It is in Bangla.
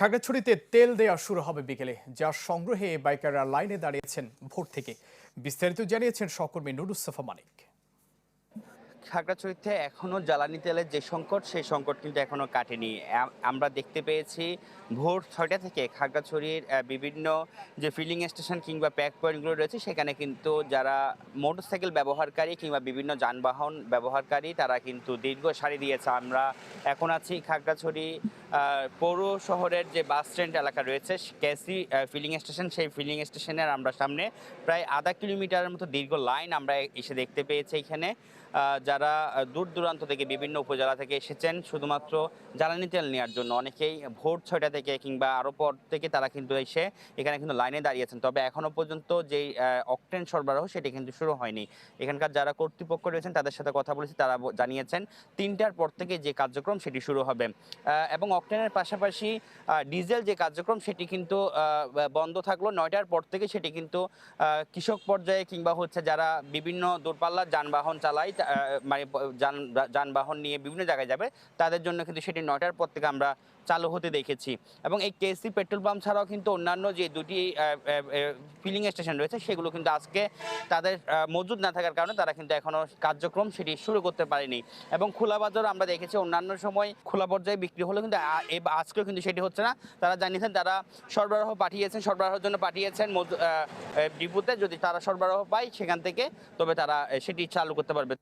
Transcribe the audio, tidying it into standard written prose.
খাগড়াছড়িতে তেল দেয়া শুরু হবে বিকেলে, যার সংগ্রহে বাইকাররা লাইনে দাঁড়িয়েছেন ভোর থেকে। বিস্তারিত জানিয়েছেন সহকর্মী নুরুসফা মানিক। খাগড়াছড়িতে এখনো জ্বালানি তেলের যে সংকট, সেই সংকট কিন্তু এখনো কাটেনি। আমরা দেখতে পেয়েছি ভোর ৬টা থেকে খাগড়াছড়ির বিভিন্ন যে ফিলিং স্টেশন কিংবা প্যাক পয়েন্টগুলো রয়েছে, সেখানে কিন্তু যারা মোটরসাইকেল ব্যবহারকারী কিংবা বিভিন্ন যানবাহন ব্যবহারকারী তারা কিন্তু দীর্ঘ সারি দিয়েছে। আমরা এখন আছি খাগড়াছড়ি পৌর শহরের যে বাস স্ট্যান্ড এলাকা রয়েছে, কেসি ফিলিং স্টেশন, সেই ফিলিং স্টেশনের আমরা সামনে প্রায় আধা কিলোমিটারের মতো দীর্ঘ লাইন আমরা এসে দেখতে পেয়েছি। এখানে যারা দূর দূরান্ত থেকে বিভিন্ন উপজেলা থেকে এসেছেন শুধুমাত্র জ্বালানি তেল নেওয়ার জন্য, অনেকেই ভোর ৬টা থেকে কিংবা আরও পর থেকে তারা কিন্তু এসে এখানে কিন্তু লাইনে দাঁড়িয়েছেন। তবে এখনও পর্যন্ত যেই অকটেন সরবরাহ সেটি কিন্তু শুরু হয়নি। এখানকার যারা কর্তৃপক্ষ রয়েছেন তাদের সাথে কথা বলেছি, তারা জানিয়েছেন ৩টার পর থেকে যে কার্যক্রম সেটি শুরু হবে। এবং অকটেনের পাশাপাশি ডিজেল যে কার্যক্রম সেটি কিন্তু বন্ধ থাকলো ৯টার পর থেকে। সেটি কিন্তু কৃষক পর্যায়ে কিংবা হচ্ছে যারা বিভিন্ন দূরপাল্লার যানবাহন চালায়, মানে যানবাহন নিয়ে বিভিন্ন জায়গায় যাবে, তাদের জন্য কিন্তু সেটি ৯টার পর থেকে আমরা চালু হতে দেখেছি। এবং এই কেসি পেট্রোল পাম্প ছাড়াও কিন্তু অন্যান্য যে দুটি ফিলিং স্টেশন রয়েছে, সেগুলো কিন্তু আজকে তাদের মজুদ না থাকার কারণে তারা কিন্তু এখনো কার্যক্রম সেটি শুরু করতে পারেনি। এবং খোলা বাজার আমরা দেখেছি অন্যান্য সময় খোলা পর্যায়ে বিক্রি হলেও কিন্তু আজকেও কিন্তু সেটি হচ্ছে না। তারা জানিয়েছেন তারা সরবরাহের জন্য পাঠিয়েছেন ডিপুতে, যদি তারা সরবরাহ পায় সেখান থেকে, তবে তারা সেটি চালু করতে পারবে।